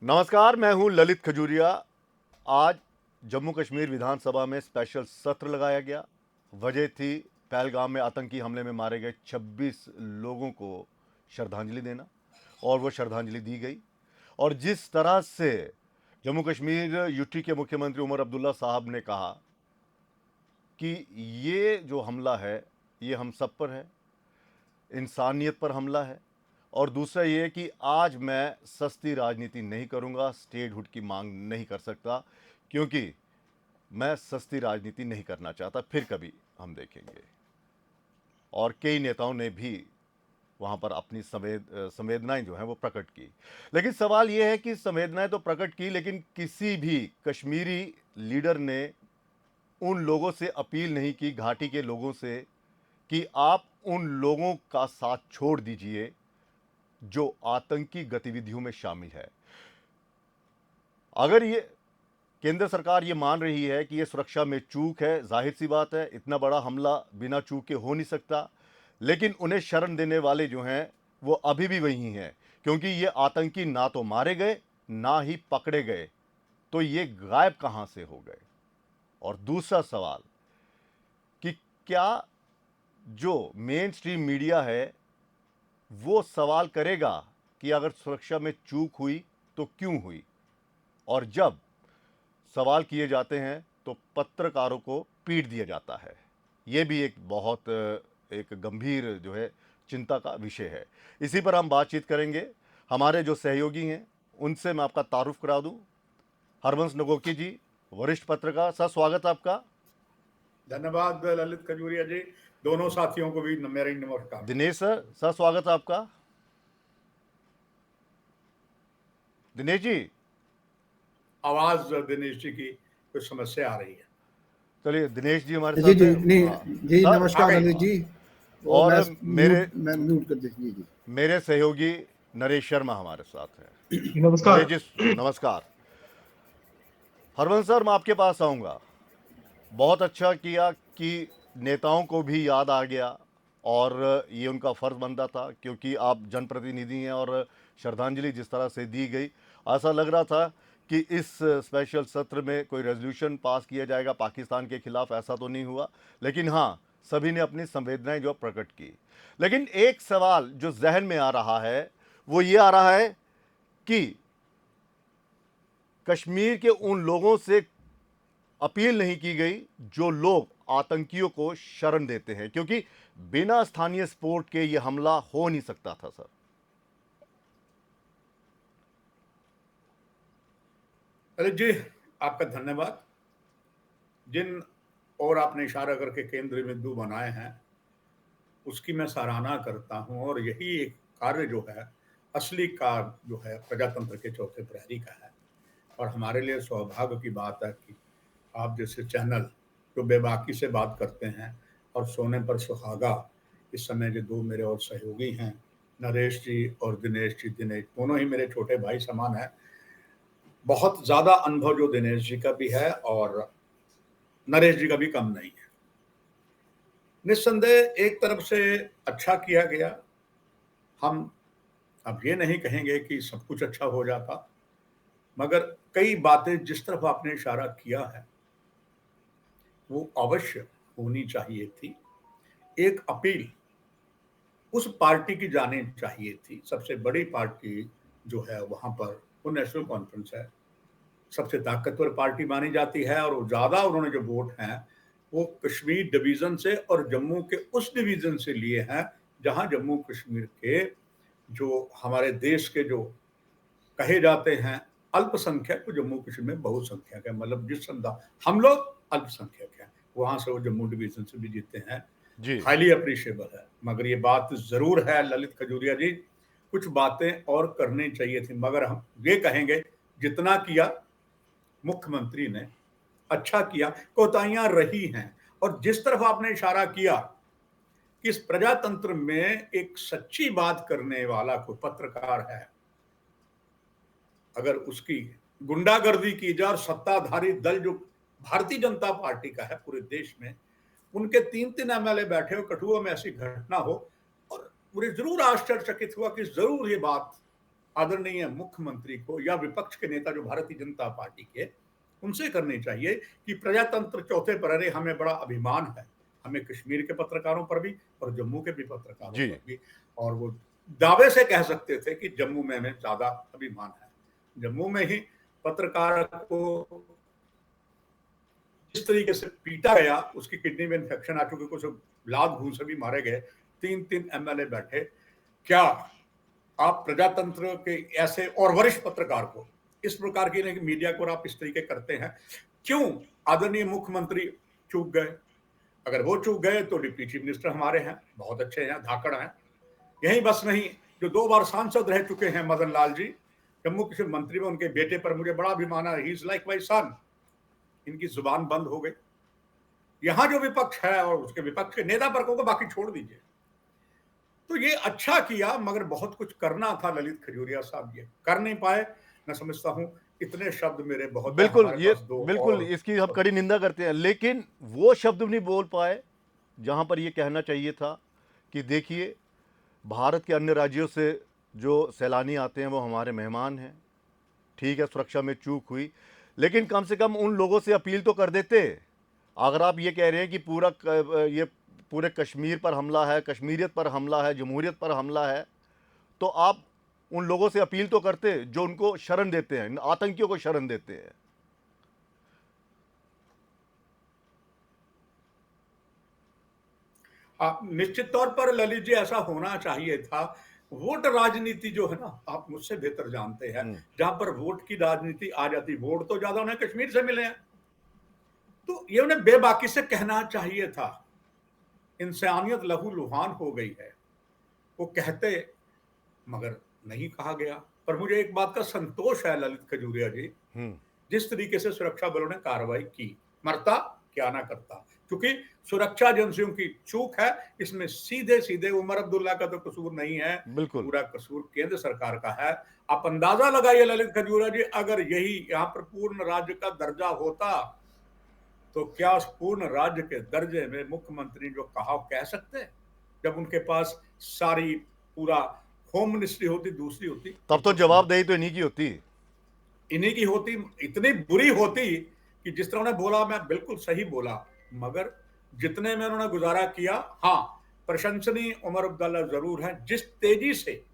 नमस्कार, मैं हूं ललित खजूरिया। आज जम्मू कश्मीर विधानसभा में स्पेशल सत्र लगाया गया। वजह थी पहलगाम में आतंकी हमले में मारे गए 26 लोगों को श्रद्धांजलि देना, और वो श्रद्धांजलि दी गई। और जिस तरह से जम्मू कश्मीर यूटी के मुख्यमंत्री उमर अब्दुल्ला साहब ने कहा कि ये जो हमला है ये हम सब पर है, इंसानियत पर हमला है। और दूसरा ये कि आज मैं सस्ती राजनीति नहीं करूंगा, स्टेटहुड की मांग नहीं कर सकता, क्योंकि मैं सस्ती राजनीति नहीं करना चाहता। फिर कभी हम देखेंगे। और कई नेताओं ने भी वहां पर अपनी संवेदनाएं जो हैं वो प्रकट की। लेकिन सवाल ये है कि संवेदनाएं तो प्रकट की, लेकिन किसी भी कश्मीरी लीडर ने उन लोगों से अपील नहीं की, घाटी के लोगों से, कि आप उन लोगों का साथ छोड़ दीजिए जो आतंकी गतिविधियों में शामिल है। अगर ये केंद्र सरकार ये मान रही है कि ये सुरक्षा में चूक है, जाहिर सी बात है, इतना बड़ा हमला बिना चूक के हो नहीं सकता। लेकिन उन्हें शरण देने वाले जो हैं वो अभी भी वही हैं, क्योंकि ये आतंकी ना तो मारे गए ना ही पकड़े गए, तो ये गायब कहां से हो गए। और दूसरा सवाल कि क्या जो मेन स्ट्रीम मीडिया है वो सवाल करेगा कि अगर सुरक्षा में चूक हुई तो क्यों हुई, और जब सवाल किए जाते हैं तो पत्रकारों को पीट दिया जाता है। ये भी एक बहुत एक गंभीर जो है चिंता का विषय है। इसी पर हम बातचीत करेंगे। हमारे जो सहयोगी हैं उनसे मैं आपका तारुफ करा दूं। हरवंश नगोकी जी, वरिष्ठ पत्रकार, सर स्वागत आपका। धन्यवाद ललित खजूरिया जी। दोनों साथियों को भी मेरी नमस्कार। दिनेश सर, सर स्वागत आपका। दिनेश जी, आवाज दिनेश जी की कुछ समस्या आ रही है। चलिए दिनेश जी हमारे जी साथ जी हैं। नहीं हाँ जी, सर। आ नमस्कार गई। ललित जी। वो और म्यूट मैं म्यूट कर दीजिए जी। मेरे सहयोगी नरेश शर्मा हमारे साथ हैं। नरेश नमस्कार। जी नमस्कार। हरवंश सर, मैं आपके पास आऊँगा। बहुत अच्छा किया कि नेताओं को भी याद आ गया, और ये उनका फ़र्ज़ बनता था, क्योंकि आप जनप्रतिनिधि हैं। और श्रद्धांजलि जिस तरह से दी गई, ऐसा लग रहा था कि इस स्पेशल सत्र में कोई रेजोल्यूशन पास किया जाएगा पाकिस्तान के खिलाफ। ऐसा तो नहीं हुआ, लेकिन हाँ, सभी ने अपनी संवेदनाएं जो प्रकट की। लेकिन एक सवाल जो जहन में आ रहा है वो ये आ रहा है कि कश्मीर के उन लोगों से अपील नहीं की गई जो लोग आतंकियों को शरण देते हैं, क्योंकि बिना स्थानीय सपोर्ट के यह हमला हो नहीं सकता था। सर ललित जी, आपका धन्यवाद। जिन और आपने इशारा करके केंद्र बिंदु बनाए हैं उसकी मैं सराहना करता हूं, और यही एक कार्य जो है, असली कार्य जो है प्रजातंत्र के चौथे प्रहरी का है। और हमारे लिए सौभाग्य की बात है कि आप जैसे चैनल जो बेबाकी से बात करते हैं, और सोने पर सुहागा इस समय जो दो मेरे और सहयोगी हैं, नरेश जी और दिनेश जी, दिनेश दोनों ही मेरे छोटे भाई समान है। बहुत ज्यादा अनुभव जो दिनेश जी का भी है और नरेश जी का भी कम नहीं है। निस्संदेह एक तरफ से अच्छा किया गया। हम अब ये नहीं कहेंगे कि सब कुछ अच्छा हो जाता, मगर कई बातें जिस तरफ आपने इशारा किया है वो अवश्य होनी चाहिए थी। एक अपील उस पार्टी की जानी चाहिए थी। सबसे बड़ी पार्टी जो है वहां पर वो नेशनल कॉन्फ्रेंस है, सबसे ताकतवर पार्टी मानी जाती है, और ज्यादा उन्होंने जो वोट हैं वो कश्मीर डिवीजन से और जम्मू के उस डिवीजन से लिए हैं जहां जम्मू कश्मीर के जो हमारे देश के जो कहे जाते हैं अल्पसंख्यक, वो जम्मू कश्मीर में बहुसंख्यक है। मतलब जिस समुदाय हम लोग अल्पसंख्यक हैं, वहां से वो जम्मू डिवीजन से भी जीते हैं। जी। हाईली अप्रिशिएबल है। मगर ये बात जरूर है ललित खजूरिया जी, कुछ बातें और करनी चाहिए थी। मगर हम ये कहेंगे जितना किया मुख्यमंत्री ने अच्छा किया, कोताहियां रही हैं। और जिस तरफ आपने इशारा किया कि इस प्रजातंत्र में एक सच्ची बात करने वाला कोई पत्रकार है, अगर उसकी गुंडागर्दी की जाए, और सत्ताधारी दल जो भारतीय जनता पार्टी का है पूरे देश में, उनके 3-3 एमएलए बैठे हो, कठुआ में ऐसी घटना हो, और मुझे जरूर आश्चर्यचकित हुआ कि जरूर ये बात आदरणीय मुख्यमंत्री को या विपक्ष के नेता जो भारतीय जनता पार्टी के, उनसे करनी चाहिए कि प्रजातंत्र चौथे पर, अरे हमें बड़ा अभिमान है, हमें कश्मीर के पत्रकारों पर भी और जम्मू के भी पत्रकारों जी। पर भी, और वो दावे से कह सकते थे कि जम्मू में हमें ज्यादा अभिमान है। जम्मू में ही पत्रकार को जिस तरीके से पीटा गया, उसकी किडनी में इंफेक्शन आ चुकी, कुछ लात घूस से भी मारे गए, 3 एमएलए बैठे। क्या आप प्रजातंत्र के ऐसे और वरिष्ठ पत्रकार को इस प्रकार की मीडिया को आप इस तरीके करते हैं? क्यों आदरणीय मुख्यमंत्री चूक गए? अगर वो चूक गए तो डिप्टी चीफ मिनिस्टर हमारे हैं, बहुत अच्छे हैं, धाकड़ हैं। यही बस नहीं, जो 2 बार सांसद रह चुके हैं मदन लाल जी, जम्मू कश्मीर मंत्री में उनके बेटे पर मुझे बड़ा अभिमान है, he is like my son. इनकी जुबान बंद हो गई। यहां जो विपक्ष है और उसके विपक्ष के नेता वर्गों को बाकी छोड़ दीजिए। तो ये अच्छा किया, मगर बहुत कुछ करना था ललित खजूरिया साहब, ये कर नहीं पाए। मैं समझता हूं इतने शब्द मेरे बहुत बिल्कुल, हमारे ये पास दो बिल्कुल और इसकी हम कड़ी निंदा करते हैं, लेकिन वो शब्द नहीं बोल पाए जहां पर ये कहना चाहिए था कि देखिए, भारत के अन्य राज्यों से जो सैलानी आते हैं वो हमारे मेहमान हैं। ठीक है, सुरक्षा में चूक हुई, लेकिन कम से कम उन लोगों से अपील तो कर देते। अगर आप ये कह रहे हैं कि ये पूरे कश्मीर पर हमला है, कश्मीरियत पर हमला है, जमहूरियत पर हमला है, तो आप उन लोगों से अपील तो करते जो उनको शरण देते हैं, आतंकियों को शरण देते हैं। निश्चित तौर पर ललित जी ऐसा होना चाहिए था। वोट राजनीति जो है ना, आप मुझसे बेहतर जानते हैं, जहां पर वोट की राजनीति आ जाती, वोट तो ज्यादा उन्हें कश्मीर से मिले हैं, तो ये उन्हें बेबाकी से कहना चाहिए था। इंसानियत लहू लुहान हो गई है, वो कहते, मगर नहीं कहा गया। पर मुझे एक बात का संतोष है ललित खजूरिया जी, जिस तरीके से सुरक्षा बलों ने कार्रवाई की, मरता क्या ना करता, क्योंकि सुरक्षा एजेंसियों की चूक है, इसमें सीधे सीधे उमर अब्दुल्ला का तो कसूर नहीं है, बिल्कुल, पूरा कसूर केंद्र सरकार का है। आप अंदाजा लगाइए ललित खजूरिया जी, अगर यही यहाँ पर पूर्ण राज्य का दर्जा होता, तो क्या उस पूर्ण राज्य के दर्जे में मुख्यमंत्री जो कहा कह सकते, जब उनके पास सारी पूरा होम मिनिस्ट्री होती, दूसरी होती, तब तो जवाबदेही तो इन्हीं की होती, इन्हीं की होती, इतनी बुरी होती कि जिस तरह उन्होंने बोला, मैं बिल्कुल सही बोला, मगर जितने में उन्होंने गुजारा किया, हाँ प्रशंसनीय उमर अब्दुल्ला जरूर है, जिस तेजी से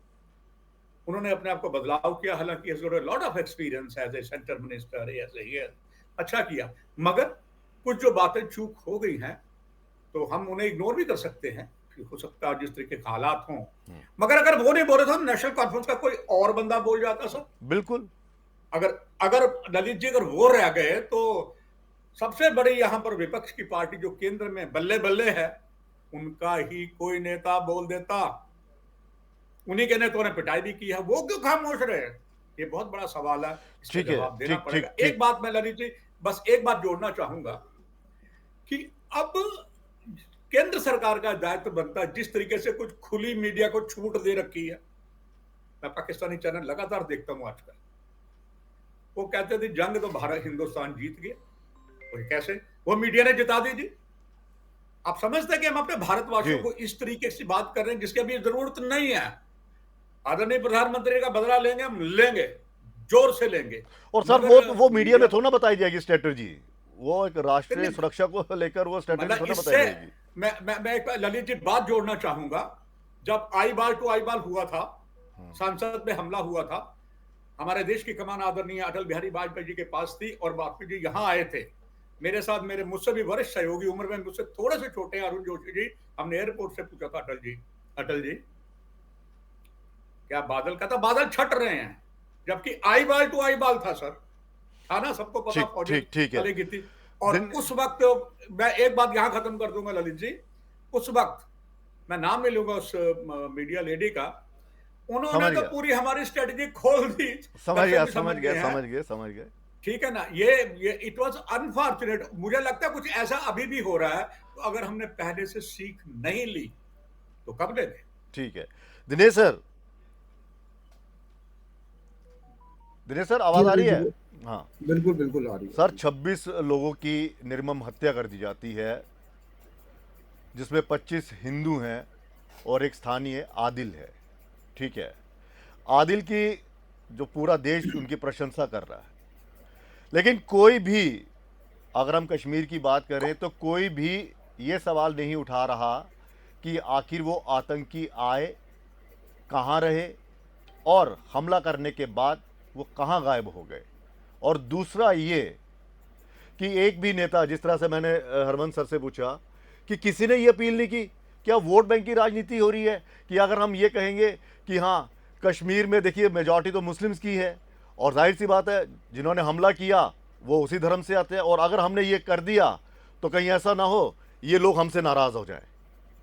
उन्होंने अपने आप को बदलाव किया। हालांकि lot of experience as a centre minister, अच्छा किया, मगर कुछ जो बातें चूक हो गई हैं तो हम उन्हें इग्नोर भी कर सकते हैं, हो सकता है जिस तरीके के हालात हों, मगर अगर वो नहीं बोल रहे तो नेशनल कॉन्फ्रेंस का कोई और बंदा बोल जाता सर। बिल्कुल। अगर अगर ललित जी अगर वो रह गए तो सबसे बड़ी यहां पर विपक्ष की पार्टी जो केंद्र में बल्ले बल्ले है, उनका ही कोई नेता बोल देता। उन्हीं के नेताओं ने पिटाई भी की है, वो क्यों खामोश रहे? ये बहुत बड़ा सवाल है, इस पर ठीक है, जवाब देना ठीक पड़ेगा। ठीक ठीक। एक बात मैं ललित जी बस एक बात जोड़ना चाहूंगा कि अब केंद्र सरकार का दायित्व बनता है, जिस तरीके से कुछ खुली मीडिया को छूट दे रखी है। मैं पाकिस्तानी चैनल लगातार देखता हूं आजकल, वो कहते थे जंग तो भारत हिंदुस्तान जीत गया, और कैसे वो मीडिया ने जिता दी जी। आप समझते हैं कि हम अपने भारतवासियों को इस तरीके से बात कर रहे हैं जिसकी अभी जरूरत नहीं है। आदरणीय प्रधानमंत्री का बदला लेंगे, हम लेंगे, जोर से लेंगे। और सर वो मीडिया में थोड़ा ना बताई जाएगी स्ट्रेटजी, वो एक राष्ट्रीय सुरक्षा को लेकर वो स्ट्रेटजी थोड़ा बताई जाएगी। मैं एक ललित जी बात जोड़ना चाहूंगा, जब आई बाल टू आई बाल हुआ था, संसद में हमला हुआ था, हमारे देश की कमान आदरणीय अटल बिहारी वाजपेयी जी के पास थी, और वाजपेयी जी यहां आए थे मेरे साथ, मेरे मुझसे भी वरिष्ठ सहयोगी, उम्र में मुझसे थोड़े से छोटे अरुण जोशी जी। हमने एयरपोर्ट से पूछा था, अटल जी क्या बादल, कहता बादल छट रहे हैं, जबकि आई बाल टू आई बाल था सर, था ना, सबको पता फौजी चलेगी थी। और उस वक्त मैं एक बात यहां खत्म कर दूंगा ललित जी, उस वक्त मैं नाम नहीं लूंगा उस मीडिया लेडी का, उन्होंने तो पूरी हमारी स्ट्रेटजी खोल दी। समझ गए। ठीक है ना, ये इट वाज अनफॉर्चुनेट। मुझे लगता है कुछ ऐसा अभी भी हो रहा है, तो अगर हमने पहले से सीख नहीं ली तो कब लेंगे? ठीक है दिनेश सर आवाज आ रही है? हाँ बिल्कुल आ रही है सर। 26 लोगों की निर्मम हत्या कर दी जाती है, जिसमें 25 हिंदू हैं और एक स्थानीय आदिल है। ठीक है, आदिल की जो पूरा देश उनकी प्रशंसा कर रहा है, लेकिन कोई भी, अगर हम कश्मीर की बात करें तो कोई भी ये सवाल नहीं उठा रहा कि आखिर वो आतंकी आए, कहाँ रहे, और हमला करने के बाद वो कहाँ गायब हो गए। और दूसरा ये कि एक भी नेता, जिस तरह से मैंने हरमन सर से पूछा कि किसी ने ये अपील नहीं की, क्या वोट बैंक की राजनीति हो रही है कि अगर हम ये कहेंगे कि हाँ कश्मीर में देखिए मेजॉरिटी तो मुस्लिम्स की है, और जाहिर सी बात है जिन्होंने हमला किया वो उसी धर्म से आते हैं, और अगर हमने ये कर दिया तो कहीं ऐसा ना हो ये लोग हमसे नाराज़ हो जाए।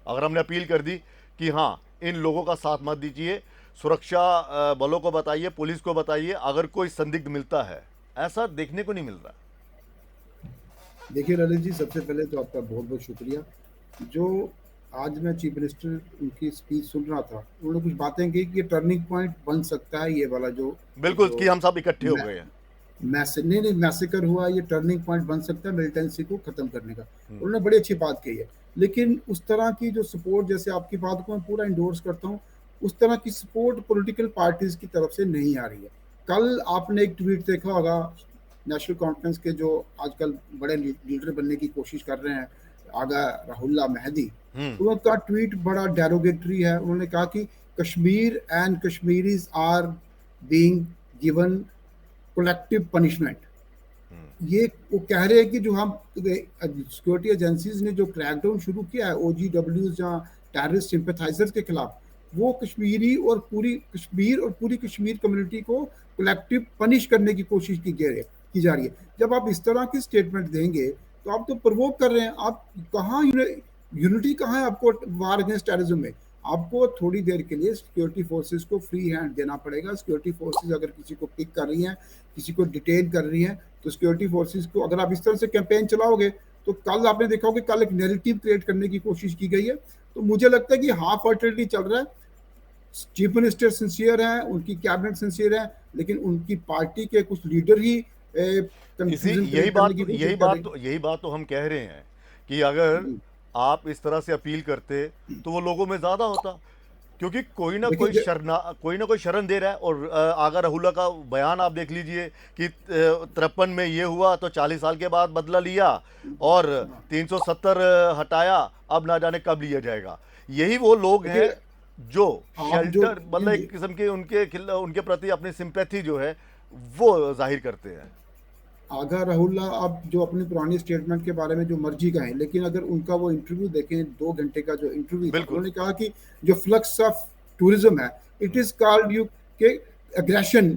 अगर हमने अपील कर दी कि हाँ इन लोगों का साथ मत दीजिए, सुरक्षा बलों को बताइए, पुलिस को बताइए अगर कोई संदिग्ध मिलता है, ऐसा देखने को नहीं मिल रहा। देखिए ललित जी, सबसे पहले तो आपका बहुत बहुत शुक्रिया। जो आज मैं चीफ मिनिस्टर उनकी स्पीच सुन रहा था, उन्होंने कुछ बातें की कि ये टर्निंग पॉइंट बन सकता है, ये वाला जो बिल्कुल जो कि हम सब इकट्ठे हो गए हैं। नहीं मैसेकर हुआ, ये टर्निंग पॉइंट बन सकता है मिलिटेंसी को खत्म करने का। उन्होंने बड़ी अच्छी बात कही है, लेकिन उस तरह की जो सपोर्ट, जैसे आपकी बात को मैं पूरा इंडोर्स करता हूँ, उस तरह की सपोर्ट पॉलिटिकल पार्टीज की तरफ से नहीं आ रही है। कल आपने एक ट्वीट देखा होगा नेशनल कॉन्फ्रेंस के जो आजकल बड़े लीडर बनने की कोशिश कर रहे हैं, आगा राहुल्ला महदी, उनका ट्वीट बड़ा डेरोगेटरी है। उन्होंने कहा कि Kashmir and Kashmiris are being given collective punishment. ये वो कह रहे हैं कि जो हम सिक्योरिटी एजेंसीज ने जो क्रैकडाउन शुरू किया है OGWs या टेररिस्ट सिंपैथाइजर्स के खिलाफ, वो कश्मीर और पूरी कश्मीर कम्युनिटी को कलेक्टिव पनिश करने की कोशिश की जा रही है। जब आप इस तरह की स्टेटमेंट देंगे तो आप तो प्रवोक कर रहे हैं। आप कहाँ यूनिटी कहाँ है आपको वार अगेंस्ट टेररिज्म में? आपको थोड़ी देर के लिए सिक्योरिटी फोर्सेस को फ्री हैंड देना पड़ेगा। सिक्योरिटी फोर्सेस अगर किसी को पिक कर रही हैं, किसी को डिटेन कर रही हैं, तो सिक्योरिटी फोर्सेस को अगर आप इस तरह से कैंपेन चलाओगे तो कल आपने देखा होगा, कल एक नैरेटिव क्रिएट करने की कोशिश की गई है। तो मुझे लगता है कि हाफ हार्टेडली चल रहा है। चीफ मिनिस्टर सिंसियर हैं, उनकी कैबिनेट सिंसियर है, लेकिन उनकी पार्टी के कुछ लीडर ही यही बात तो हम कह रहे हैं कि अगर आप इस तरह से अपील करते तो वो लोगों में ज्यादा होता, क्योंकि कोई ना कोई शरण दे रहा है। और आगा राहुल्ला का बयान आप देख लीजिए कि 53 में ये हुआ तो 40 साल के बाद बदला लिया, और 370 हटाया, अब ना जाने कब लिया जाएगा। यही वो लोग हैं जो शेल्टर, मतलब एक किस्म के उनके प्रति अपनी सिंपैथी जो है वो जाहिर करते हैं। आगा राहुल्ला अब जो अपनी पुरानी स्टेटमेंट के बारे में जो मर्जी कहें, लेकिन अगर उनका वो इंटरव्यू देखें, 2 घंटे का जो इंटरव्यू था, उन्होंने कहा कि जो फ्लक्स ऑफ टूरिज्म है, इट इज कॉल्ड यू के एग्रेशन,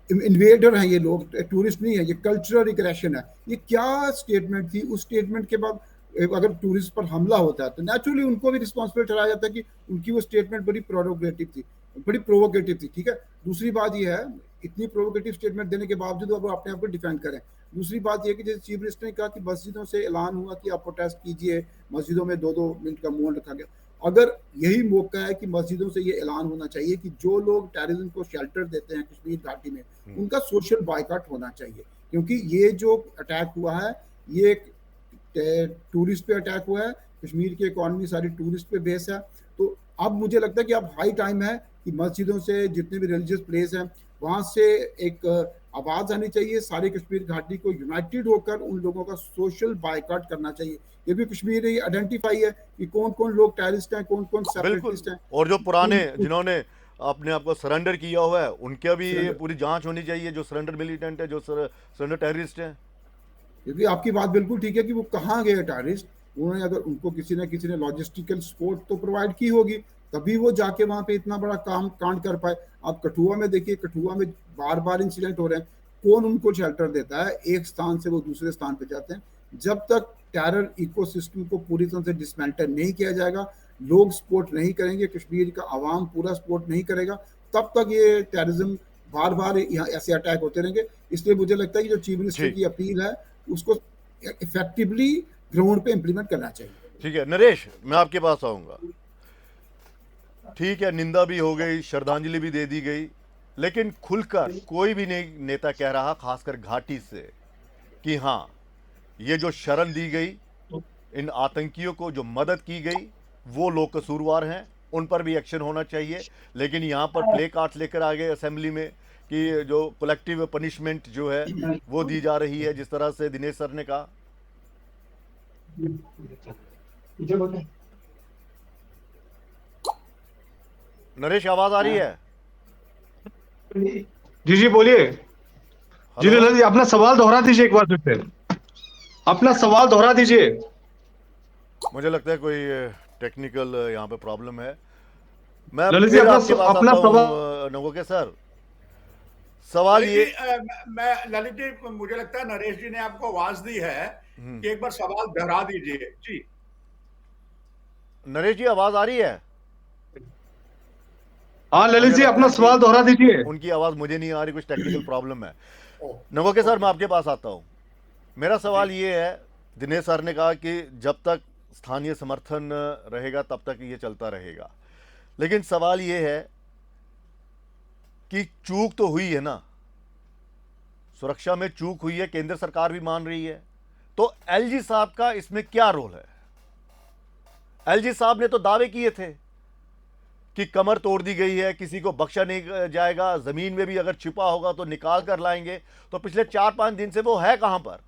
इन्वेडर हैं ये लोग, टूरिस्ट नहीं है, ये कल्चरल एग्रेशन है। ये क्या स्टेटमेंट थी? उस स्टेटमेंट के बाद अगर टूरिस्ट पर हमला होता है तो नेचुरली उनको भी रिस्पॉन्सिबल ठहराया जाता है कि उनकी वो स्टेटमेंट बड़ी प्रोवोकेटिव थी। ठीक है, दूसरी बात ये है, इतनी प्रोवोकेटिव स्टेटमेंट देने के बावजूद अब अपने आप को डिफेंड करें। दूसरी बात यह कि जैसे चीफ मिनिस्टर ने कहा कि मस्जिदों से ऐलान हुआ कि आप प्रोटेस्ट कीजिए, मस्जिदों में 2-2 मिनट का मौन रखा गया। अगर यही मौका है कि मस्जिदों से ये ऐलान होना चाहिए कि जो लोग टेररिज्म को शेल्टर देते हैं कश्मीर घाटी में, उनका सोशल बायकॉट होना चाहिए, क्योंकि ये जो अटैक हुआ है ये टूरिस्ट पे अटैक हुआ है। कश्मीर की इकॉनमी सारी टूरिस्ट पे बेस है। तो अब मुझे लगता है कि अब हाई टाइम है कि मस्जिदों से, जितने भी रिलीजियस प्लेस हैं, वहां से एक आवाज आनी चाहिए। सारी कश्मीर घाटी को यूनाइटेड होकर उन लोगों का सोशल बायकॉट करना चाहिए। ये भी कश्मीर ने आइडेंटिफाई है कि कौन कौन लोग टेररिस्ट हैं, कौन कौन सेपरेटिस्ट हैं, और जो पुराने जिन्होंने अपने आप को सरेंडर किया हुआ है उनके भी पूरी जांच होनी चाहिए, जो सरेंडर मिलिटेंट है, जो सरेंडर टेररिस्ट है। क्योंकि आपकी बात बिल्कुल ठीक है कि वो कहाँ गए टेररिस्ट। उन्होंने अगर उनको किसी ने लॉजिस्टिकल सपोर्ट तो प्रोवाइड की होगी, तभी वो जाके वहां पे इतना बड़ा कांड कर पाए। आप कठुआ में देखिए, कठुआ में बार बार इंसिडेंट हो रहे हैं, कौन उनको शेल्टर देता है? एक स्थान से वो दूसरे स्थान पे जाते हैं। जब तक टेरर इकोसिस्टम को पूरी तरह से डिसमेंटल नहीं किया जाएगा, लोग सपोर्ट नहीं करेंगे, कश्मीर का आवाम पूरा सपोर्ट नहीं करेगा, तब तक ये टेररिज्म बार बार यहाँ ऐसे अटैक होते रहेंगे। इसलिए मुझे लगता है कि जो चीफ मिनिस्टर की अपील है उसको इफेक्टिवली ग्राउंड पे इंप्लीमेंट करना चाहिए। ठीक है नरेश, मैं आपके पास आऊंगा। ठीक है, निंदा भी हो गई, श्रद्धांजलि भी दे दी गई, लेकिन खुलकर कोई भी नहीं नेता कह रहा, खासकर घाटी से, कि हाँ ये जो शरण दी गई, इन आतंकियों को जो मदद की गई, वो लोग कसूरवार हैं उन पर भी एक्शन होना चाहिए। लेकिन यहाँ पर प्ले कार्ड्स लेकर आ गए असेंबली में कि जो कलेक्टिव पनिशमेंट जो है वो दी जा रही है, जिस तरह से दिनेश सर ने कहा। नरेश, आवाज आ रही है? जी जी बोलिए। जी हेलो। ललित जी, अपना सवाल दोहरा दीजिए एक बार फिर से। अपना सवाल दोहरा दीजिए। मुझे लगता है कोई टेक्निकल यहाँ पे प्रॉब्लम है। मैं ललित जी फिर आपके पास अपना आता सवाल। हूँ नवोके सर। सवाल ललित ये। जी, मैं ललित जी, मुझे लगता है नरेश जी ने आपको आवाज दी है कि एक बार सवाल दोहरा दीजिए जी। नरेश जी, आवाज आ रही है? हाँ ललित मुझे जी, लगता अपना है कि सवाल दोहरा दीजिए। उनकी आवाज मुझे नहीं आ रही, कुछ टेक्निकल प्रॉब्लम है। ओह, नवोके सर, मैं ओके आपके पास आता हूँ। मेरा सवाल जी। ये है, दिनेश सर ने कहा कि जब तक स्थानीय समर्थन रहेगा तब तक ये चलता रहेगा। लेकिन सवाल ये है कि चूक तो हुई है ना, सुरक्षा में चूक हुई है, केंद्र सरकार भी मान रही है। तो एलजी साहब का इसमें क्या रोल है? एलजी साहब ने तो दावे किए थे कि कमर तोड़ दी गई है, किसी को बख्शा नहीं जाएगा, जमीन में भी अगर छिपा होगा तो निकाल कर लाएंगे। तो पिछले 4-5 दिन से वो है कहां पर?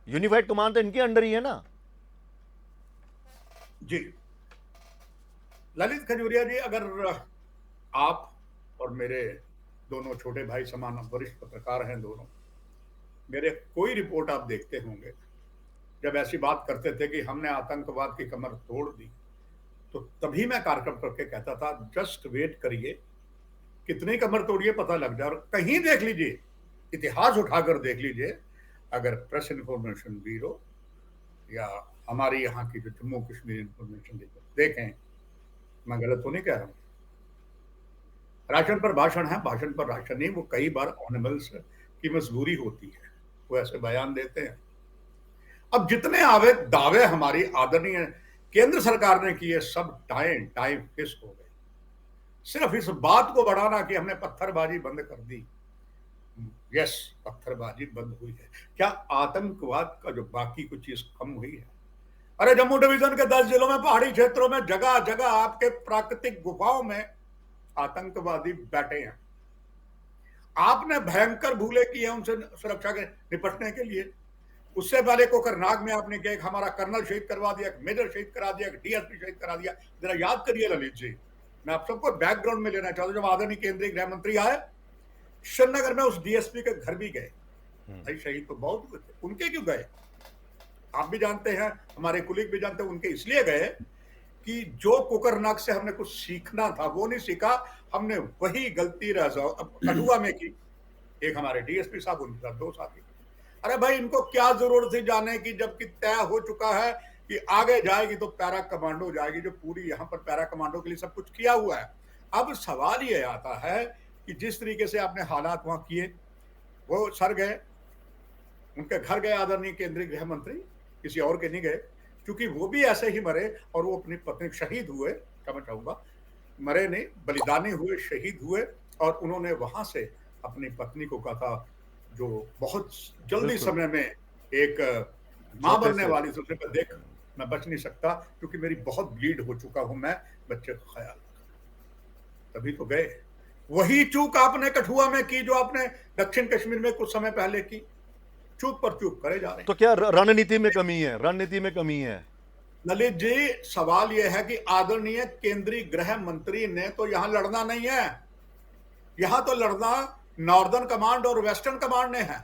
यूनिफाइड कमांड तो इनके अंडर ही है ना। जी ललित खजूरिया जी, अगर आप और मेरे दोनों छोटे भाई समान वरिष्ठ पत्रकार हैं दोनों, मेरे कोई रिपोर्ट आप देखते होंगे, जब ऐसी बात करते थे कि हमने आतंकवाद की कमर तोड़ दी, तो तभी मैं कार्यक्रम करके कहता था जस्ट वेट करिए, कितनी कमर तोड़िए पता लग जाए। और कहीं देख लीजिए, इतिहास उठाकर देख लीजिए, अगर प्रेस इंफॉर्मेशन ब्यूरो या हमारी यहाँ की जो जम्मू कश्मीर इंफॉर्मेशन ब्यूरो देखें, मैं गलत तो नहीं कह रहा हूँ। राशन पर भाषण है, भाषण पर राशन नहीं, वो कई बार ऑनिमल्स की मजबूरी होती है, वो ऐसे बयान देते हैं। अब जितने आवे दावे हमारी आदरणीय केंद्र सरकार ने किए, सब टाइम फिस हो गए। सिर्फ इस बात को बढ़ाना कि हमने पत्थरबाजी बंद कर दी, यस, पत्थरबाजी बंद हुई है। क्या आतंकवाद का जो बाकी कुछ चीज कम हुई है? अरे जम्मू डिवीजन के 10 जिलों में, पहाड़ी क्षेत्रों में, जगह जगह आपके प्राकृतिक गुफाओं में आतंकवादी बैठे हैं। आपने भयंकर भूले किए उनसे सुरक्षा के निपटने के लिए। उससे पहले कोकरनाग में आपने क्या, एक हमारा कर्नल शहीद करवा दिया, एक मेजर शहीद करा दिया, एक डीएसपी शहीद करा दिया। जरा याद करिए ललित जी, मैं आप सबको बैकग्राउंड में लेना चाहता हूं। जब आदरणीय केंद्रीय गृह मंत्री आए, श्रीनगर में उस डीएसपी के घर भी गए। भाई शहीद तो बहुत हुए थे, उनके क्यों गए? आप भी जानते हैं, हमारे कुलीग भी जानते हैं, उनके इसलिए गए कि जो कोकरनाग से हमने कुछ सीखना था वो नहीं सीखा, हमने वही गलती कठुआ में की। एक हमारे डीएसपी साहब, उनके साथ 2 साथी। अरे भाई, इनको क्या जरूरत थी जाने की, जबकि तय हो चुका है कि आगे जाएगी तो पैरा कमांडो जाएगी, जो पूरी यहाँ पर पैरा कमांडो के लिए सब कुछ किया हुआ है। अब सवाल ये आता है कि जिस तरीके से आपने हालात वहां किए, वो सर गए, उनके घर गए आदरणीय केंद्रीय गृह मंत्री, किसी और के नहीं गए, क्योंकि वो भी ऐसे ही मरे और वो अपनी पत्नी शहीद हुए, क्षमा चाहूंगा, मरे नहीं, बलिदानी हुए, शहीद हुए। और उन्होंने वहां से अपनी पत्नी को कहा था, जो बहुत जल्दी समय में एक मां बनने वाली थी, उसने कहा देख, मैं बच नहीं सकता क्योंकि मेरी बहुत ब्लीड हो चुका हूं, मैं बच्चे का ख्याल रखता। तभी तो गए। वही चूक आपने कठुआ में की जो आपने दक्षिण कश्मीर में कुछ समय पहले की। चूक पर चूक करे जा रहे हैं। तो क्या रणनीति में कमी है? रणनीति में कमी है ललित जी, सवाल यह है कि आदरणीय केंद्रीय गृह मंत्री ने तो यहां लड़ना नहीं है, यहां तो लड़ना नॉर्दर्न कमांड और वेस्टर्न कमांड ने है।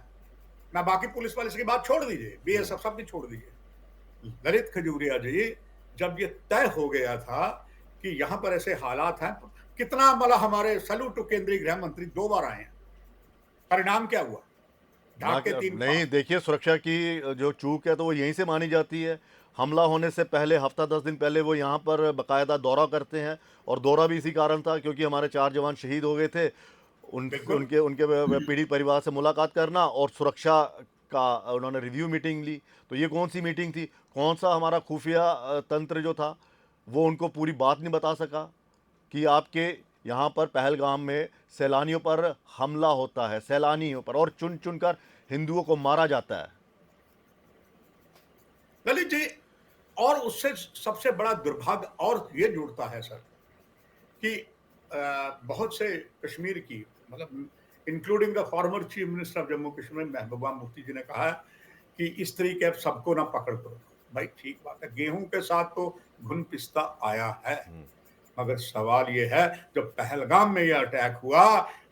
मैं बाकी पुलिस वाले की बात छोड़ दीजिए, बीएसएफ सब भी छोड़ दीजिए। ललित खजूरिया जी, जब ये तय हो गया था कि यहां पर ऐसे हालात हैं, कितना मतलब हमारे सैल्यूट टू केंद्रीय गृह मंत्री 2 बार आए हैं, परिणाम क्या हुआ? ढाक के 3 नहीं, देखिए, सुरक्षा की जो चूक है तो वो यहीं से मानी जाती है। हमला होने से पहले हफ्ता 10 दिन पहले वो यहाँ पर बकायदा दौरा करते हैं, और दौरा भी इसी कारण था क्योंकि हमारे 4 जवान शहीद हो गए थे। उनके उनके पीड़ित परिवार से मुलाकात करना और सुरक्षा का उन्होंने रिव्यू मीटिंग ली। तो ये कौन सी मीटिंग थी? कौन सा हमारा खुफिया तंत्र जो था वो उनको पूरी बात नहीं बता सका कि आपके यहाँ पर पहलगाम में सैलानियों पर हमला होता है, सैलानियों पर, और चुन चुनकर हिंदुओं को मारा जाता है। ललित जी, और उससे सबसे बड़ा दुर्भाग्य और ये जुड़ता है सर, कि बहुत से कश्मीर की, मतलब including the former chief minister of Jammu Kashmir Mehbooba Mufti ji ने कहा है कि इस तरीके अब सबको ना पकड़ करो। भाई ठीक बात है, गेहूं के साथ तो घुन पिस्ता आया है, मगर सवाल ये है जब पहलगाम में यह अटैक हुआ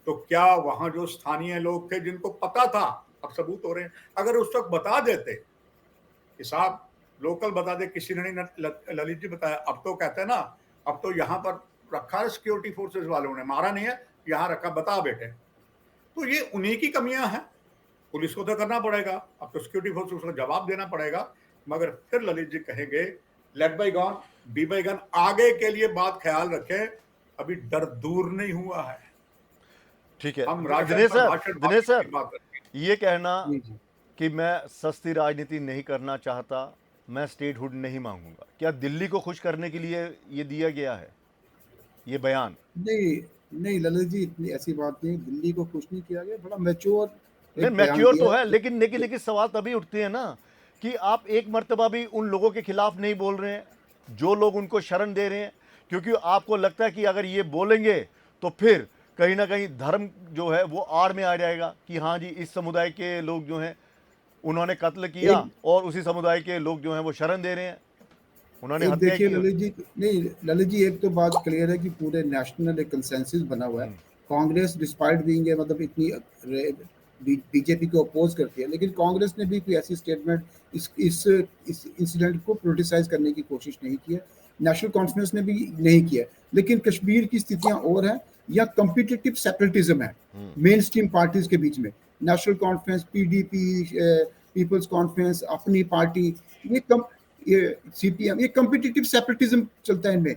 तो क्या वहां जो स्थानीय लोग थे जिनको पता था, अब सबूत हो रहे हैं, अगर उस वक्त बता देते कि साहब लोकल बता दे, किसी ने नहीं, ललित जी बताया, अब तो कहते हैं ना, अब तो यहाँ पर रखा है सिक्योरिटी फोर्सेस वालों ने, मारा नहीं है, यहाँ रखा, बता बेटे। तो ये उन्हीं की कमियां हैं, पुलिस को तो करना पड़ेगा, अब तो सिक्योरिटी फोर्स उसका जवाब देना पड़ेगा। मगर फिर ललित जी कहेंगे let bygones be bygones, आगे के लिए बात ख्याल रखें, अभी डर दूर नहीं हुआ है। ठीक है हम दिनेश सर, बात करेंगे। ये कहना जी जी कि मैं सस्ती राजनीति नहीं करना चाहता, मैं स्टेटहुड नहीं मांगूंगा, क्या दिल्ली को खुश करने के लिए ये दिया गया है ये बयान? नहीं नहीं ललित जी, इतनी ऐसी बात नहीं, दिल्ली को खुश नहीं किया गया, बड़ा मैच्योर नहीं, एक बयान मैच्योर तो दिया है, लेकिन सवाल तभी उठते हैं ना कि आप एक मर्तबा भी उन लोगों के खिलाफ नहीं बोल रहे हैं जो लोग उनको शरण दे रहे हैं, क्योंकि आपको लगता है कि अगर ये बोलेंगे तो फिर कहीं ना कहीं धर्म जो है वो आड़ में आ जाएगा कि हाँ जी इस समुदाय के लोग जो हैं उन्होंने कत्ल किया एक और उसी समुदाय के लोग जो हैं वो शरण दे रहे हैं, उन्होंने एक हत्या देखिए की। ललित जी, नहीं ललित जी, एक तो बात क्लियर है कि पूरे नेशनल एक कंसेंसस बना हुआ है। कांग्रेस डिस्पाइट बीइंग मतलब इतनी बीजेपी को अपोज करती है, लेकिन कांग्रेस ने भी कोई ऐसी स्टेटमेंट इस इंसिडेंट को पोलिटिसाइज करने की कोशिश नहीं की है, नेशनल कॉन्फ्रेंस ने भी नहीं किया है। लेकिन कश्मीर की स्थितियां और हैं, या कम्पिटिटिव सेपरेटिज्म है मेन स्ट्रीम पार्टीज के बीच में, नेशनल कॉन्फ्रेंस, पीडीपी, पीपल्स कॉन्फ्रेंस, अपनी पार्टी, ये सीपीएम, ये कम्पिटिटिव सेपरेटिज्म चलता है इनमें।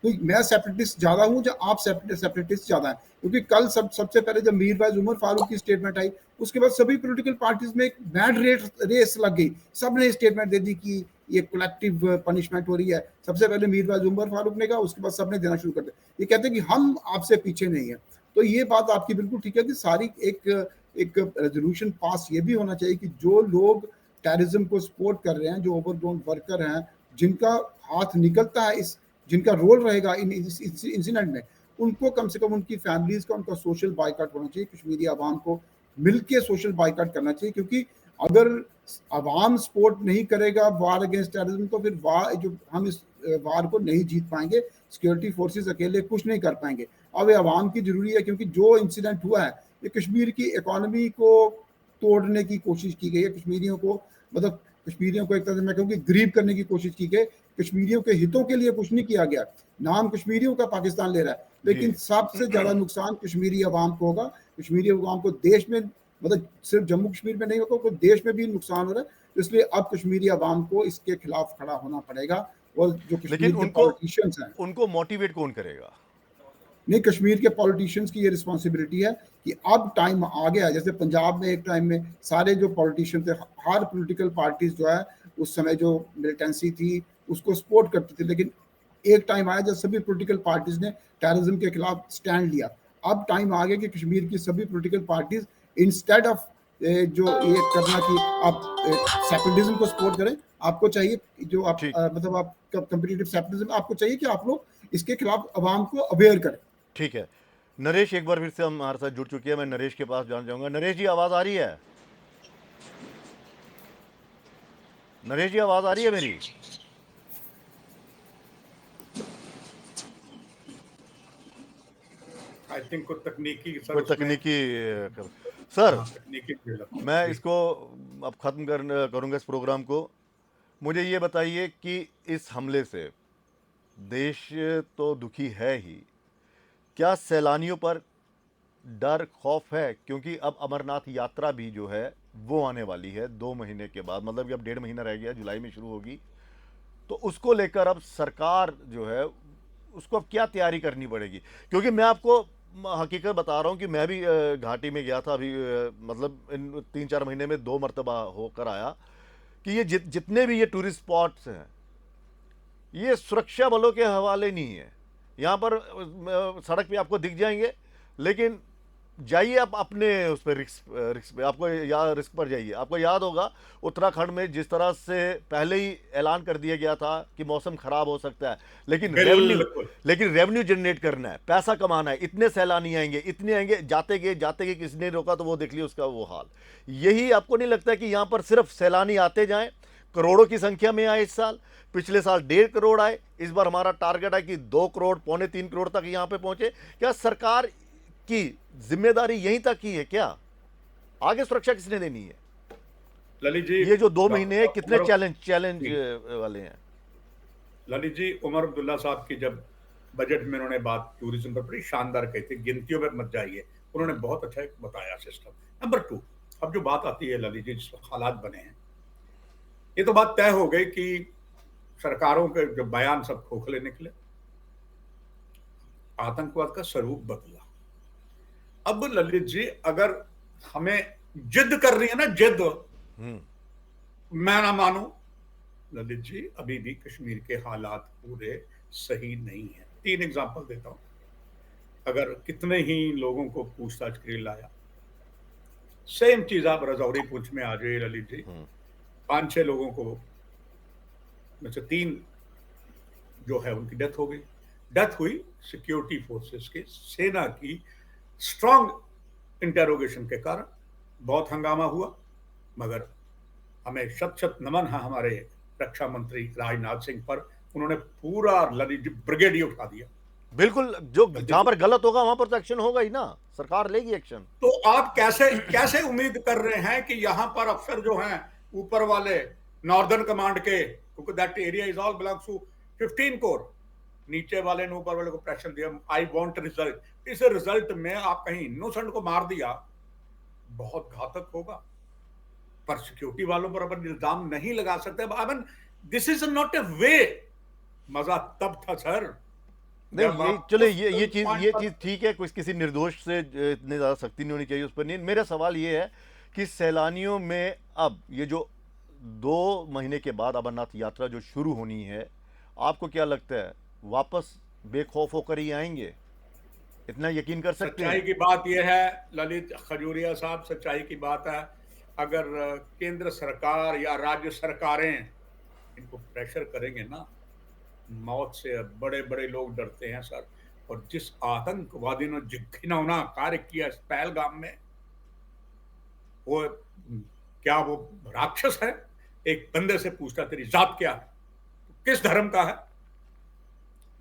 तो मैं सेपरेटिस्ट ज्यादा हूँ या आप सेपरेटिस्ट ज्यादा है, क्योंकि कल सबसे पहले जब मीरवाइज उमर फारूक की स्टेटमेंट आई, उसके बाद सभी पॉलिटिकल पार्टीज में एक बैड रेस लग गई, सबने स्टेटमेंट दे दी कि ये कलेक्टिव पनिशमेंट हो रही है। सबसे पहले मीरवाइज उमर फारूक ने कहा, उसके बाद सबने देना शुरू कर दिया, ये कहते हैं कि हम आपसे पीछे नहीं है। तो ये बात आपकी बिल्कुल ठीक है कि सारी एक रेजोल्यूशन पास ये भी होना चाहिए कि जो लोग टेररिज्म को सपोर्ट कर रहे हैं, जो ओवरग्राउंड वर्कर हैं, जिनका हाथ निकलता है, जिनका रोल रहेगा इस इंसिडेंट में, उनको कम से कम उनकी फैमिलीज का उनका सोशल बाइकआउट होना चाहिए। कश्मीरी आवाम को मिलके सोशल बाइकआउट करना चाहिए, क्योंकि अगर आवाम सपोर्ट नहीं करेगा वार अगेंस्ट टेररिज्म, तो फिर हम इस वार को नहीं जीत पाएंगे। सिक्योरिटी फोर्सेस अकेले कुछ नहीं कर पाएंगे। अब ये आवाम की जरूरी है, क्योंकि जो इंसिडेंट हुआ है ये कश्मीर की इकोनॉमी को तोड़ने की कोशिश की गई है, कश्मीरियों को एक तरह से मैं कहूँ कि गरीब करने की कोशिश की गई। कश्मीरियों के हितों के लिए कुछ नहीं किया गया। नाम कश्मीरियों का पाकिस्तान ले रहा है, लेकिन सबसे ज्यादा नुकसान कश्मीरी अवाम को होगा। कश्मीरी अवाम को देश में, मतलब सिर्फ जम्मू कश्मीर में नहीं होगा, देश में भी नुकसान हो रहा है। इसलिए अब कश्मीरी अवाम को इसके खिलाफ खड़ा होना पड़ेगा। और जो कश्मीर के पॉलिटिशियंस हैं, उनको मोटिवेट कौन करेगा? नहीं, कश्मीर के पॉलिटिशियंस की ये रिस्पॉन्सिबिलिटी है कि अब टाइम आ गया है। जैसे पंजाब में एक टाइम में सारे जो पॉलिटिशियन थे, हर पॉलिटिकल पार्टीज जो है उस समय जो मिलिटेंसी थी उसको सपोर्ट करती थी, लेकिन एक टाइम आया जब सभी पॉलिटिकल पार्टीज ने टेररिज्म के खिलाफ स्टैंड लिया। अब टाइम आ गया कि कश्मीर की सभी पॉलिटिकल पार्टीज इंस्टेड ऑफ जो ये करना कि आप सेपरेटिज्म को सपोर्ट करें, आपको चाहिए जो आप मतलब आप कम्पिटिटिव सेपरेटिज्म, आपको चाहिए कि आप लोग इसके खिलाफ अवाम को अवेयर करें। ठीक है, नरेश एक बार फिर से हमारे साथ जुड़ चुके हैं। मैं नरेश के पास जाना चाहूंगा। नरेश जी आवाज आ रही है? नरेश जी आवाज आ रही है मेरी? आई थिंक कोई तकनीकी सर मैं इसको अब खत्म करूंगा इस प्रोग्राम को। मुझे ये बताइए कि इस हमले से देश तो दुखी है ही, क्या सैलानियों पर डर खौफ है? क्योंकि अब अमरनाथ यात्रा भी जो है वो आने वाली है 2 महीने के बाद, मतलब कि अब 1.5 महीना रह गया, जुलाई में शुरू होगी। तो उसको लेकर अब सरकार जो है उसको अब क्या तैयारी करनी पड़ेगी? क्योंकि मैं आपको हकीकत बता रहा हूँ कि मैं भी घाटी में गया था अभी, मतलब इन 3-4 महीने में 2 मरतबा होकर आया कि ये जितने भी ये टूरिस्ट स्पॉट्स हैं ये सुरक्षा बलों के हवाले नहीं है। यहाँ पर सड़क पे आपको दिख जाएंगे, लेकिन जाइए आप अपने उस पर रिस्क पे, आपको याद रिस्क पर जाइए। आपको याद होगा उत्तराखंड में जिस तरह से पहले ही ऐलान कर दिया गया था कि मौसम खराब हो सकता है, बिल्कुल। लेकिन रेवेन्यू जनरेट करना है, पैसा कमाना है, इतने सैलानी आएंगे, इतने आएंगे, जाते गए किसी ने रोका तो वो देख लिया उसका वो हाल। यही आपको नहीं लगता है कि यहाँ पर सिर्फ सैलानी आते जाएं, करोड़ों की संख्या में आए इस साल, पिछले साल 1.5 करोड़ आए, इस बार हमारा टारगेट है कि 2 करोड़, पौने 3 करोड़ तक यहाँ पे पहुंचे। क्या सरकार की जिम्मेदारी यहीं तक ही है क्या? आगे सुरक्षा किसने देनी है? ललित जी, ये जो 2 महीने हैं कितने चैलेंज जी, वाले हैं। ललित जी, उमर अब्दुल्ला साहब की जब बजट में उन्होंने बात टूरिज्म पर बड़ी शानदार कही थी, गिनतियों में मत जाइए, उन्होंने बहुत अच्छा एक बताया सिस्टम। नंबर 2, अब जो बात आती है ललित जी, जिस हालात बने हैं, ये तो बात तय हो गई कि सरकारों के जो बयान सब खोखले निकले, आतंकवाद का स्वरूप बदला। अब ललित जी, अगर हमें जिद कर रही है ना, जिद, मैं ना मानू, ललित जी अभी भी कश्मीर के हालात पूरे सही नहीं है। 3 एग्जांपल देता हूं। अगर कितने ही लोगों को पूछताछ के लिए लाया, सेम चीज आप रजौरी पुंछ में आ जाइए ललित जी, 5-6 लोगों को में से 3 जो है उनकी डेथ हो गई। डेथ हुई सिक्योरिटी फोर्सेस के, सेना की स्ट्रांग इंटेरोगेशन के कारण। बहुत हंगामा हुआ, मगर हमें शत शत नमन है हमारे रक्षा मंत्री राजनाथ सिंह पर, उन्होंने पूरा ललित ब्रिगेड ही उठा दिया। बिल्कुल, जो जहां पर गलत होगा वहां पर तो एक्शन होगा ही ना, सरकार लेगी एक्शन। तो आप कैसे कैसे उम्मीद कर रहे हैं कि यहां पर अफसर जो हैं ऊपर वाले नॉर्दर्न कमांड के, क्योंकि that area is all belongs to 15 corps, नीचे वाले ने ऊपर वाले को प्रेशर दिया, आई वांट रिजल्ट। इस रिजल्ट में आप कहीं इनोसेंट को मार दिया, बहुत घातक होगा। पर सिक्योरिटी वालों पर अपन इल्जाम नहीं लगा सकते। I mean, this is not a way. मजा तब था सर नहीं, जब ये आप चले, उस ये पॉइंट पर। चीज ठीक है, कुछ किसी निर्दोष से इतनी ज्यादा सख्ती नहीं होनी चाहिए उस पर। नहीं, मेरा सवाल ये है कि सैलानियों में अब ये जो 2 महीने के बाद अमरनाथ यात्रा जो शुरू होनी है, आपको क्या लगता है वापस बेखौफ होकर ही आएंगे? इतना यकीन कर सकते सच्चाई हैं? की बात यह है ललित खजूरिया साहब, सच्चाई की बात है, अगर केंद्र सरकार या राज्य सरकारें इनको प्रेशर करेंगे ना, मौत से बड़े बड़े लोग डरते हैं सर। और जिस आतंकवादी ने घिनौना कार्य किया इस पहलगाम में, वो क्या वो राक्षस है? एक बंदे से पूछता तेरी जात क्या है, किस धर्म का है?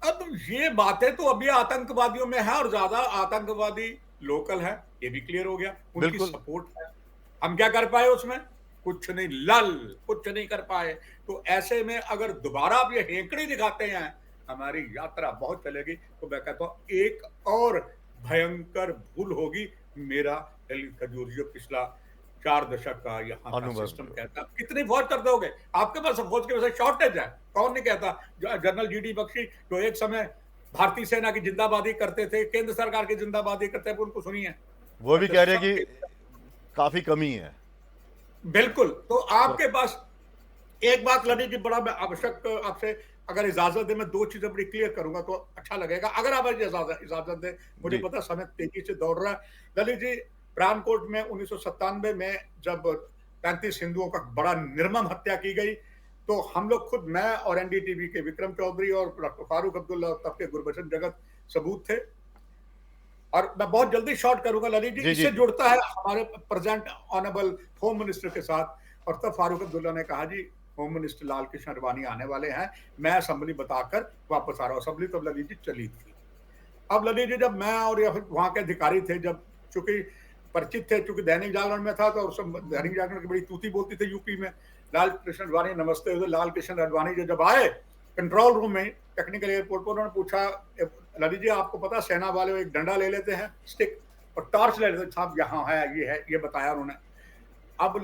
अब ये बातें तो अभी आतंकवादियों में है, और ज्यादा आतंकवादी लोकल है, ये भी क्लियर हो गया, उनकी बिल्कुल। सपोर्ट है। हम क्या कर पाए उसमें? कुछ नहीं, लल कुछ नहीं कर पाए। तो ऐसे में अगर दोबारा आप ये हेकड़ी दिखाते हैं, हमारी यात्रा बहुत चलेगी। तो मैं कहता हूं एक और भयंकर भूल होगी। मेरा ललित खजूर जो पिछला 4 दशक का यहाँ का अनुभव। सिस्टम कहता, कितनी फौज कर दोगे? आपके पास फौज की वजह शॉर्टेज है, कौन नहीं कहता? जनरल जीडी बख्शी जो एक समय भारतीय सेना की जिंदाबादी करते थे, केंद्र सरकार की जिंदाबादी करते थे, उनको सुनिए। वो भी कह रहे हैं कि काफी कमी है। बिल्कुल। तो आपके पास एक बात ललित जी, बड़ा मैं आवश्यक आपसे अगर इजाजत दे, मैं 2 चीजें बड़ी क्लियर करूंगा तो अच्छा लगेगा, अगर आप इजाजत दे। मुझे जी। पता समय तेजी से दौड़ रहा है। ललित जी, पठानकोट में 1997 में जब 35 हिंदुओं का बड़ा निर्मम हत्या की गई, तो हम लोग खुद, मैं और एनडीटीवी के विक्रम चौधरी और डॉक्टर फारूक अब्दुल्ला और तब के गुरबचन जगत सबूत थे। और मैं बहुत जल्दी शॉर्ट करूंगा ललित जी, जी, इससे जी। जुड़ता है हमारे प्रेजेंट ऑनरेबल होम मिनिस्टर के साथ। और तब फारूक अब्दुल्ला ने कहा जी होम मिनिस्टर लाल कृष्ण आडवाणी आने वाले हैं, मैं असेंबली बताकर वापस आ रहा हूं। असेंबली तब ललित जी चली थी। अब ललित जी, जब मैं और वहां के अधिकारी थे, जब चूंकि परिचित थे, चूंकि दैनिक जागरण में था, तो दैनिक जागरण की बड़ी तूती बोलती थी यूपी में, लाल कृष्ण आडवाणी नमस्ते। लाल कृष्ण आडवाणी जब आए कंट्रोल रूम में टेक्निकल एयरपोर्ट पर, उन्होंने पूछा ललित जी आपको पता सेना वाले एक डंडा ले लेते हैं, स्टिक, और टॉर्च ले लेते हैं। साहब यहाँ है, ये बताया उन्होंने। अब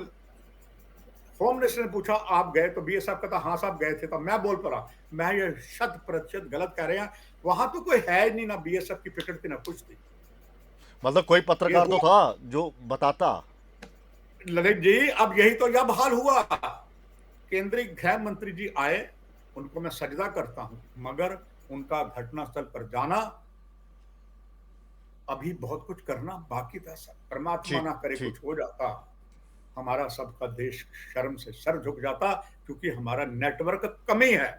होम मिनिस्टर ने पूछा आप गए? तो बीएस साहब कहता हाँ साहब गए थे। तो मैं बोल पड़ा, मैं ये 100% गलत कह रहे हैं, वहां तो कोई है नहीं, ना बीएसएफ की पिकेट थी ना कुछ थी। मतलब कोई पत्रकार तो था जो बताता। ललित जी, अब यही तो जब हाल हुआ। केंद्रीय गृह मंत्री जी आए, उनको मैं सजदा करता हूं, मगर उनका घटनास्थल पर जाना अभी बहुत कुछ करना बाकी था सर। परमात्मा ठीक ना करे ठीक। कुछ हो जाता, हमारा सबका देश शर्म से सर झुक जाता, क्योंकि हमारा नेटवर्क कमी है,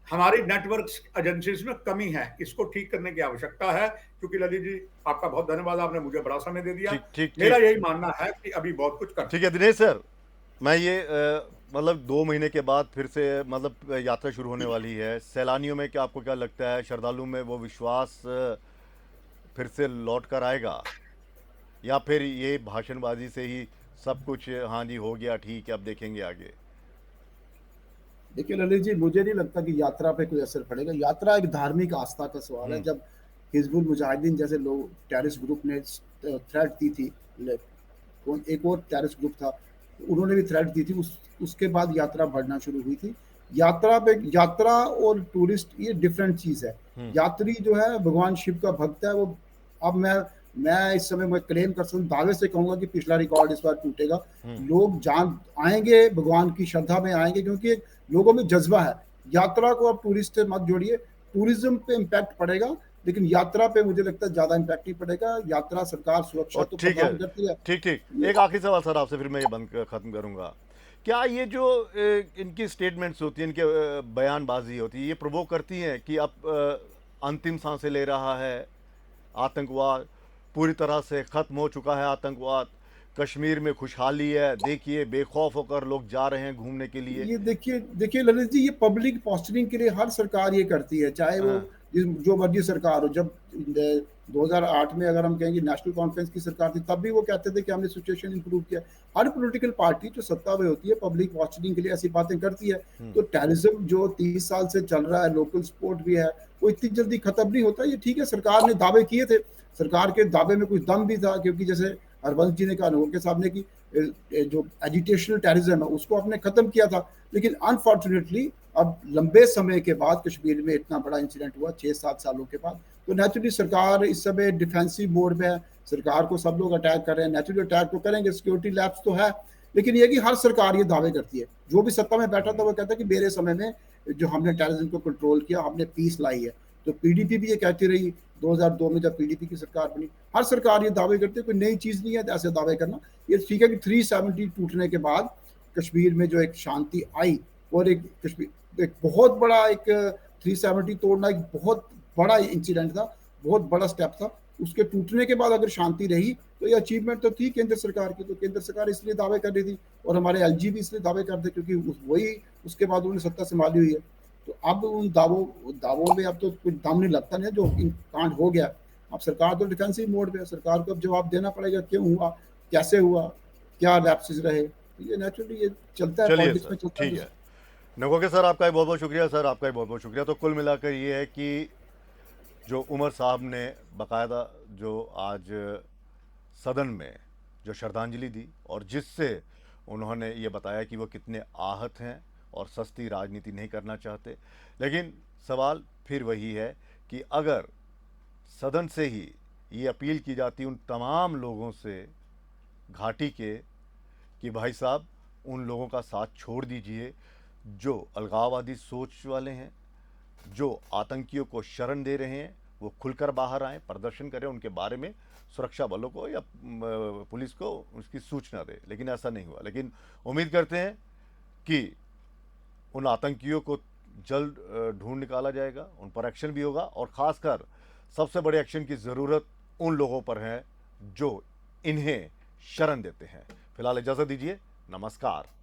हमारी नेटवर्क एजेंसीज में कमी है। इसको ठीक करने की आवश्यकता है। क्योंकि ललित जी, आपका बहुत धन्यवाद, आपने मुझे बड़ा समय दे दिया। ठीक ठीक मेरा ठीक। यही मानना है कि अभी बहुत कुछ करना ठीक है दिनेश सर, मैं ये मतलब 2 महीने के बाद फिर से मतलब यात्रा शुरू होने वाली है। सैलानियों में क्या, आपको क्या लगता है, श्रद्धालु में वो विश्वास फिर से लौट कर आएगा, या फिर ये भाषणबाजी से ही सब कुछ हाँ जी हो गया ठीक है अब देखेंगे आगे? देखिए ललित जी, मुझे नहीं लगता कि यात्रा पे कोई असर पड़ेगा। यात्रा एक धार्मिक आस्था का सवाल है। जब हिजबुल मुजाहिदीन जैसे लोग टेररिस्ट ग्रुप ने थ्रेट दी थी, कौन एक और टेररिस्ट ग्रुप था, उन्होंने भी थ्रेट दी थी, उसके बाद यात्रा बढ़ना शुरू हुई थी। यात्रा और टूरिस्ट ये डिफरेंट चीज है। यात्री जो है भगवान शिव का भक्त है वो। अब मैं इस समय मैं क्लेम कर सकता हूँ, दावे से कहूंगा कि पिछला रिकॉर्ड इस बार टूटेगा। लोग जान आएंगे, भगवान की श्रद्धा में आएंगे, क्योंकि लोगों में जज्बा है। यात्रा को अब टूरिस्ट से मत जोड़िए। टूरिज्म पे इम्पैक्ट पड़ेगा, लेकिन यात्रा पे मुझे लगता है ज्यादा इम्पैक्ट नहीं पड़ेगा। यात्रा सरकार सुरक्षा और तो ठीक है, प्रदान करती है। ठीक ठीक। एक आखिरी सवाल सर आपसे, फिर मैं ये ख़त्म करूंगा। क्या ये जो इनकी स्टेटमेंट्स होती हैं, इनके बयानबाजी होती है, ये प्रोवोक करती हैं कि अब अंतिम सांसें ले रहा है आतंकवाद, पूरी तरह से ख़त्म हो चुका है आतंकवाद, कश्मीर में खुशहाली है, देखिए बेखौफ होकर लोग जा रहे हैं घूमने के लिए? ये देखिए देखिए ललित जी, ये पब्लिक पोस्टरिंग के लिए हर सरकार ये करती है, चाहे वो हाँ, जो मर्जी सरकार हो। जब 2008 में अगर हम कहेंगे नेशनल कॉन्फ्रेंस की सरकार थी, तब भी वो कहते थे कि हमने सिचुएशन इंप्रूव किया। हर पॉलिटिकल पार्टी जो सत्ता में होती है पब्लिक पोस्टरिंग के लिए ऐसी बातें करती है। तो टेररिज्म जो 30 साल से चल रहा है, लोकल सपोर्ट भी है, वो इतनी जल्दी खत्म नहीं होता। ये ठीक है, सरकार ने दावे किए थे, सरकार के दावे में कुछ दम भी था, क्योंकि जैसे हरबंस जी ने कहा, नोर के साहब ने, कि जो एजिटेशनल टेररिज्म है उसको आपने खत्म किया था। लेकिन अनफॉर्चुनेटली अब लंबे समय के बाद कश्मीर में इतना बड़ा इंसिडेंट हुआ, 6-7 सालों के बाद, तो नेचुरली सरकार इस समय डिफेंसिव मोड में है। सरकार को सब लोग अटैक कर रहे हैं, नेचुरली अटैक तो करेंगे, सिक्योरिटी लैप्स तो है। लेकिन ये कि हर सरकार ये दावे करती है, जो भी सत्ता में बैठा था वो कहता है कि मेरे समय में जो हमने टेररिज्म को कंट्रोल किया, हमने पीस लाई है। तो पीडीपी भी ये कहती रही, 2002 में जब पीडीपी की सरकार बनी। हर सरकार ये दावे करती है, कोई नई चीज नहीं है ऐसे दावे करना। ये ठीक है कि 370 टूटने के बाद कश्मीर में जो एक शांति आई, और एक कश्मीर एक बहुत बड़ा एक 370 तोड़ना एक बहुत बड़ा इंसिडेंट था, बहुत बड़ा स्टेप था। उसके टूटने के बाद अगर शांति रही तो ये अचीवमेंट तो थी केंद्र सरकार की। तो केंद्र सरकार इसलिए दावे कर रही थी, और हमारे एलजी भी इसलिए दावे करते, क्योंकि वही उसके बाद उन्होंने सत्ता संभाली हुई है। तो अब उन दावों में अब तो कुछ दम नहीं लगता नहीं, जो कांड हो गया। अब सरकार तो डिफेंसिव मोड पे है, सरकार को अब जवाब देना पड़ेगा, क्यों हुआ, कैसे हुआ, क्या लैप्सेस रहे। ये नेचुरली ये चलता है, चलिए पॉलिटिक्स सर, में चलता ठीक है। है। नगोके सर आपका भी बहुत बहुत शुक्रिया, सर आपका भी बहुत बहुत शुक्रिया। तो कुल मिलाकर ये है कि जो उमर साहब ने बाकायदा जो आज सदन में जो श्रद्धांजलि दी, और जिससे उन्होंने ये बताया कि वो कितने आहत हैं और सस्ती राजनीति नहीं करना चाहते। लेकिन सवाल फिर वही है कि अगर सदन से ही ये अपील की जाती उन तमाम लोगों से घाटी के कि भाई साहब उन लोगों का साथ छोड़ दीजिए जो अलगाववादी सोच वाले हैं, जो आतंकियों को शरण दे रहे हैं, वो खुलकर बाहर आएँ, प्रदर्शन करें, उनके बारे में सुरक्षा बलों को या पुलिस को उसकी सूचना दें। लेकिन ऐसा नहीं हुआ। लेकिन उम्मीद करते हैं कि उन आतंकियों को जल्द ढूंढ निकाला जाएगा, उन पर एक्शन भी होगा, और ख़ासकर सबसे बड़े एक्शन की ज़रूरत उन लोगों पर है जो इन्हें शरण देते हैं। फिलहाल इजाज़त दीजिए, नमस्कार।